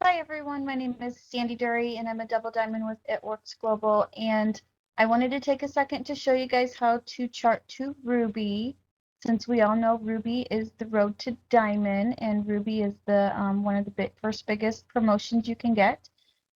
Hi everyone, my name is Sandy Durre and I'm a double diamond with It Works Global, and I wanted to take a second to show you guys how to chart to Ruby, since we all know Ruby is the road to diamond and Ruby is the one of the first biggest promotions you can get.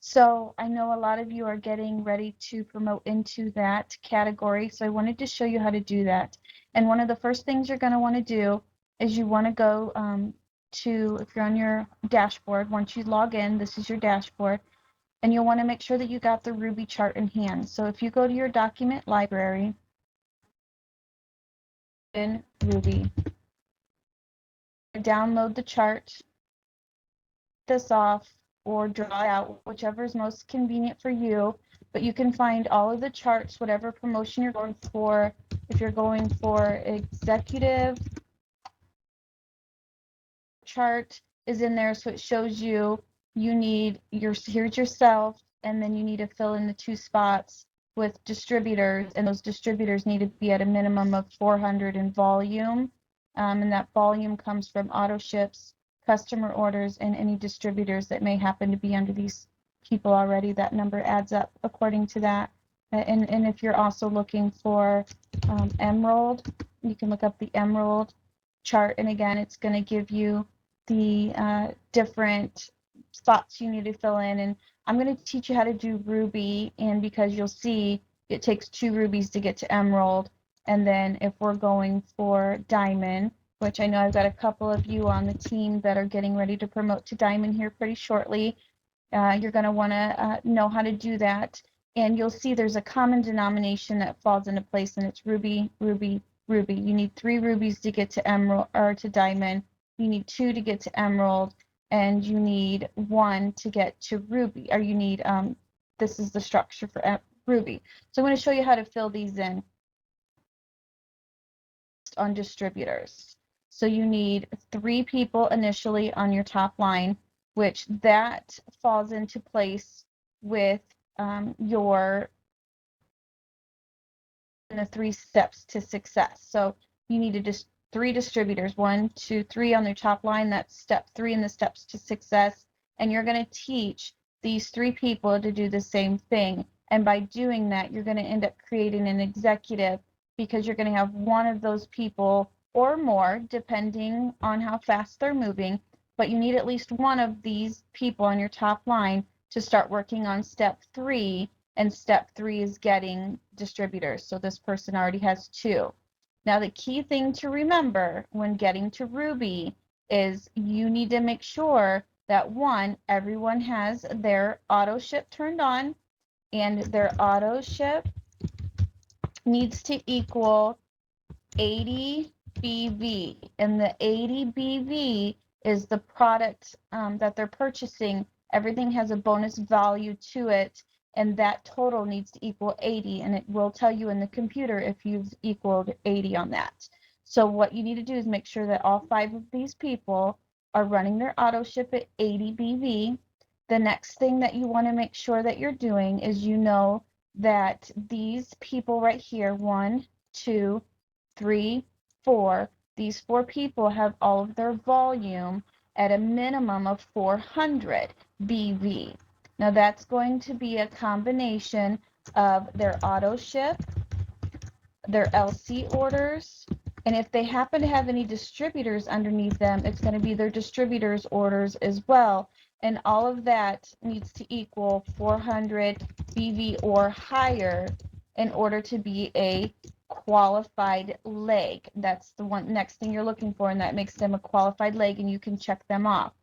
So I know a lot of you are getting ready to promote into that category, so I wanted to show you how to do that. And one of the first things you're going to want to do is you want to go if you're on your dashboard, once you log in, this is your dashboard, and you'll want to make sure that you got the Ruby chart in hand. So if you go to your document library in Ruby, download the chart, this off, or draw it out, whichever is most convenient for you. But you can find all of the charts, whatever promotion you're going for. If you're going for executive chart is in there, so it shows you here's yourself, and then you need to fill in the two spots with distributors, and those distributors need to be at a minimum of 400 in volume, and that volume comes from auto ships, customer orders, and any distributors that may happen to be under these people already. That number adds up according to that. And if you're also looking for emerald, you can look up the emerald chart, and again, it's going to give you the different spots you need to fill in. And I'm going to teach you how to do ruby, and because you'll see it takes 2 rubies to get to emerald. And then if we're going for diamond, which I know I've got a couple of you on the team that are getting ready to promote to diamond here pretty shortly, you're going to want to know how to do that. And you'll see there's a common denomination that falls into place, and it's ruby, ruby, ruby. You need 3 rubies to get to emerald or to diamond. You need 2 to get to emerald, and you need 1 to get to ruby. Or you need this is the structure for ruby. So I'm going to show you how to fill these in on distributors. So you need 3 people initially on your top line, which that falls into place with your the 3 steps to success. So you need to just 3 distributors, 1, 2, 3 on their top line. That's step 3 in the steps to success. And you're going to teach these 3 people to do the same thing. And by doing that, you're going to end up creating an executive, because you're going to have one of those people or more, depending on how fast they're moving. But you need at least one of these people on your top line to start working on step 3, and step 3 is getting distributors. So this person already has 2. Now the key thing to remember when getting to Ruby is you need to make sure that 1, everyone has their auto ship turned on, and their auto ship needs to equal 80 BV, and the 80 BV is the product that they're purchasing. Everything has a bonus value to it, and that total needs to equal 80, and it will tell you in the computer if you've equaled 80 on that. So what you need to do is make sure that all 5 of these people are running their auto ship at 80 BV. The next thing that you want to make sure that you're doing is that these people right here, 1, 2, 3, 4, these 4 people have all of their volume at a minimum of 400 BV. Now that's going to be a combination of their auto ship, their LC orders, and if they happen to have any distributors underneath them, it's going to be their distributors orders as well. And all of that needs to equal 400 BV or higher in order to be a qualified leg. That's the next thing you're looking for, and that makes them a qualified leg, and you can check them off.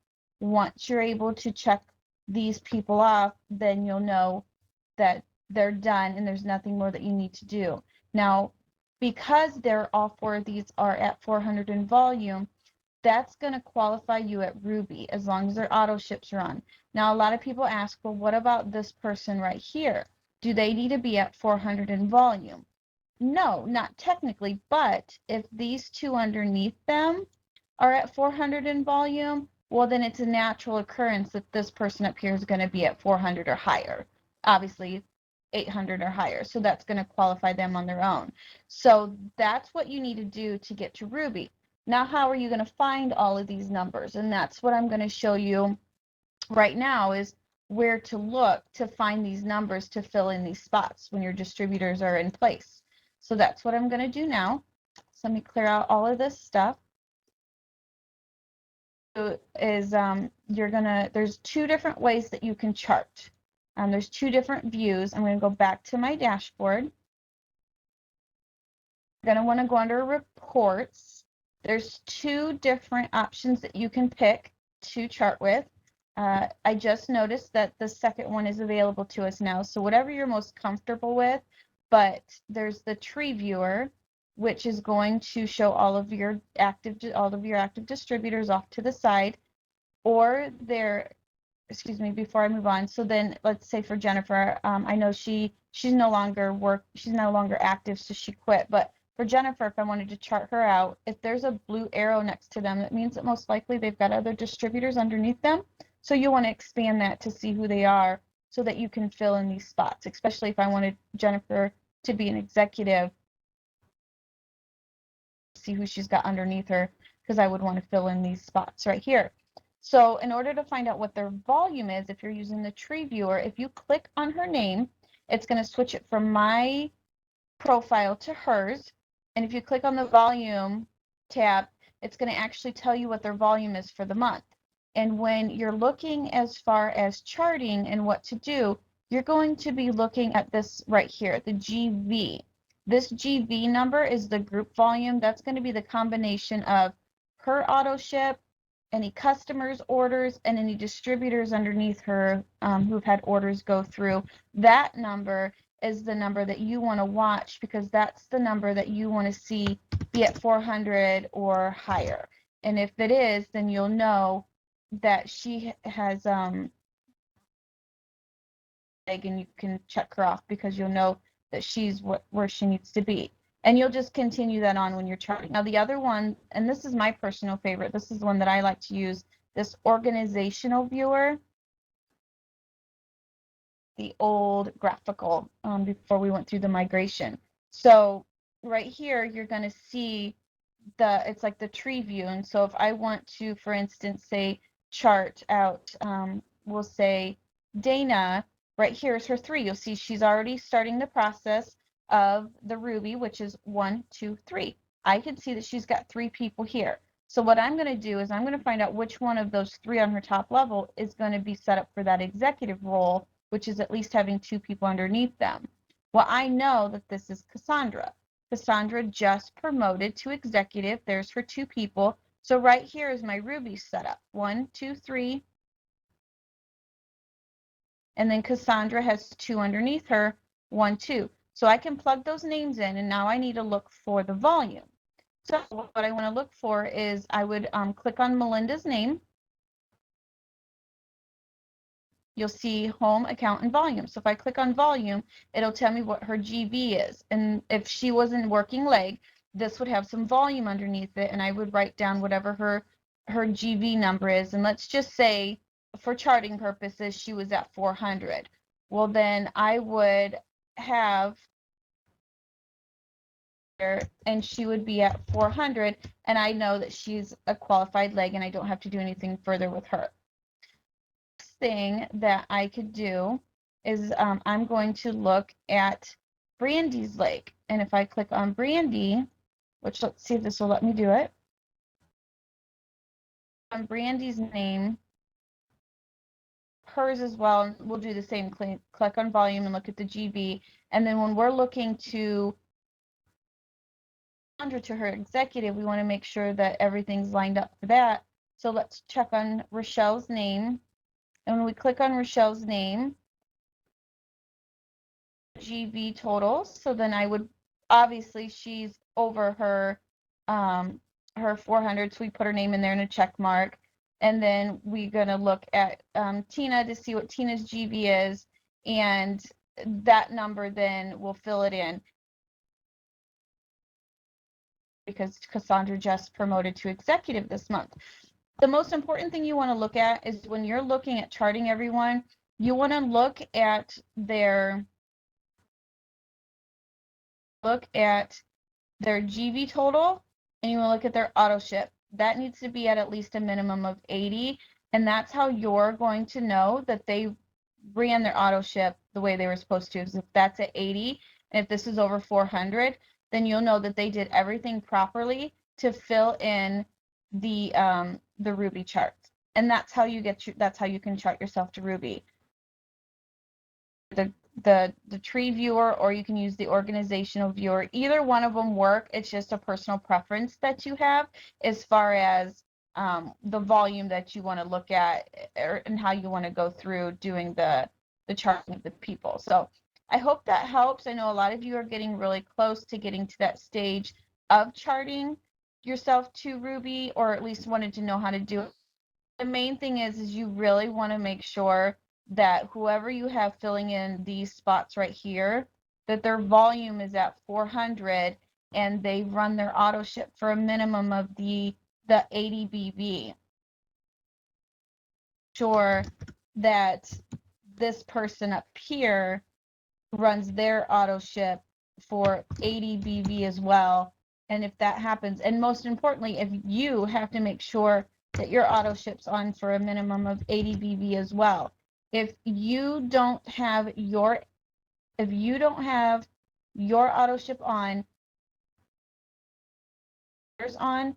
Once you're able to check these people off, then you'll know that they're done and there's nothing more that you need to do. Now, because all 4 of these are at 400 in volume, that's going to qualify you at Ruby as long as their auto ships are on. Now, a lot of people ask, well, what about this person right here? Do they need to be at 400 in volume? No, not technically, but if these 2 underneath them are at 400 in volume, well, then it's a natural occurrence that this person up here is going to be at 400 or higher. Obviously, 800 or higher. So that's going to qualify them on their own. So that's what you need to do to get to Ruby. Now, how are you going to find all of these numbers? And that's what I'm going to show you right now is where to look to find these numbers to fill in these spots when your distributors are in place. So that's what I'm going to do now. So let me clear out all of this stuff. So is there's two different ways that you can chart. There's two different views. I'm going to go back to my dashboard. You're going to want to go under reports. There's two different options that you can pick to chart with. I just noticed that the second one is available to us now. So whatever you're most comfortable with, but there's the tree viewer, which is going to show all of your active distributors off to the side, or excuse me, before I move on. So then let's say for Jennifer, I know she's no longer active, so she quit. But for Jennifer, if I wanted to chart her out, if there's a blue arrow next to them, that means that most likely they've got other distributors underneath them. So you want to expand that to see who they are so that you can fill in these spots, especially if I wanted Jennifer to be an executive, see who she's got underneath her, because I would want to fill in these spots right here. So in order to find out what their volume is, if you're using the tree viewer, if you click on her name, it's going to switch it from my profile to hers. And if you click on the volume tab, it's going to actually tell you what their volume is for the month. And when you're looking as far as charting and what to do, you're going to be looking at this right here, the GV. This GV number is the group volume. That's going to be the combination of her auto ship, any customers' orders, and any distributors underneath her who've had orders go through. That number is the number that you want to watch, because that's the number that you want to see be at 400 or higher. And if it is, then you'll know that she has and you can check her off, because you'll know that she's where she needs to be. And you'll just continue that on when you're charting. Now the other one, and this is my personal favorite, this is the one that I like to use, this organizational viewer, the old graphical before we went through the migration. So right here, you're going to see it's like the tree view. And so if I want to, for instance, say chart out, we'll say Dana, right here is her 3. You'll see she's already starting the process of the Ruby, which is 1, 2, 3. I can see that she's got 3 people here. So what I'm going to do is I'm going to find out which one of those 3 on her top level is going to be set up for that executive role, which is at least having 2 people underneath them. Well, I know that this is Cassandra. Cassandra just promoted to executive. There's her 2 people. So right here is my Ruby setup. 1, 2, 3. And then Cassandra has 2 underneath her. 1, 2. So I can plug those names in, and now I need to look for the volume. So what I want to look for is I would click on Melinda's name. You'll see home, account, and volume. So if I click on volume, it'll tell me what her GV is. And if she was in working leg, this would have some volume underneath it, and I would write down whatever her GV number is. And let's just say, for charting purposes, she was at 400. Well, then I would have her, and she would be at 400, and I know that she's a qualified leg, and I don't have to do anything further with her. Thing that I could do is I'm going to look at Brandy's leg. And if I click on Brandy, which let's see if this will let me do it. On Brandy's name, hers as well, and we'll do the same. Click on volume and look at the GB. And then when we're looking to her executive, we want to make sure that everything's lined up for that. So let's check on Rochelle's name. And when we click on Rochelle's name, GV totals. So then I would, obviously she's over her 400, so we put her name in there in a check mark. And then we're going to look at Tina to see what Tina's GV is, and that number then will fill it in, because Cassandra just promoted to executive this month. The most important thing you want to look at is when you're looking at charting everyone, you want to look at their GV total, and you want to look at their auto ship. That needs to be at least a minimum of 80. And that's how you're going to know that they ran their auto ship the way they were supposed to. If that's at 80, and if this is over 400, then you'll know that they did everything properly to fill in the Ruby chart. And that's how you can chart yourself to Ruby. The tree viewer, or you can use the organizational viewer. Either one of them work. It's just a personal preference that you have as far as the volume that you want to look at, and how you want to go through doing the charting of the people. So I hope that helps. I know a lot of you are getting really close to getting to that stage of charting yourself to Ruby, or at least wanted to know how to do it. The main thing is you really want to make sure that whoever you have filling in these spots right here, that their volume is at 400, and they run their auto ship for a minimum of the 80 BV. Sure that this person up here runs their auto ship for 80 BV as well. And if that happens, and most importantly, if you have to make sure that your auto ship's on for a minimum of 80 BV as well. If you don't have your auto ship on, to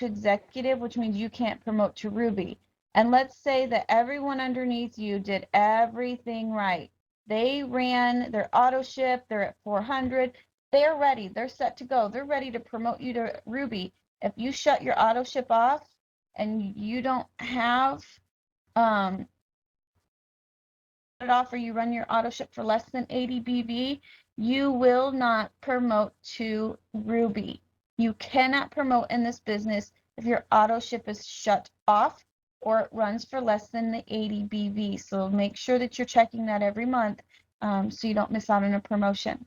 executive, which means you can't promote to Ruby. And let's say that everyone underneath you did everything right. They ran their auto ship, they're at 400, they're ready, they're set to go, they're ready to promote you to Ruby. If you shut your auto ship off and you don't have it off, or you run your auto ship for less than 80 BV, you will not promote to Ruby. You cannot promote in this business if your auto ship is shut off or it runs for less than the 80 BV. So make sure that you're checking that every month, so you don't miss out on a promotion.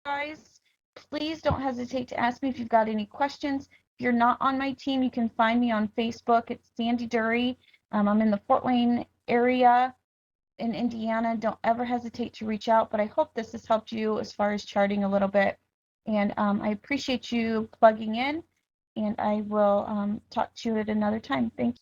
Guys, please don't hesitate to ask me if you've got any questions. If you're not on my team, you can find me on Facebook. It's Sandy Durre. I'm in the Fort Wayne area in Indiana. Don't ever hesitate to reach out, but I hope this has helped you as far as charting a little bit. And I appreciate you plugging in, and I will talk to you at another time. Thank you.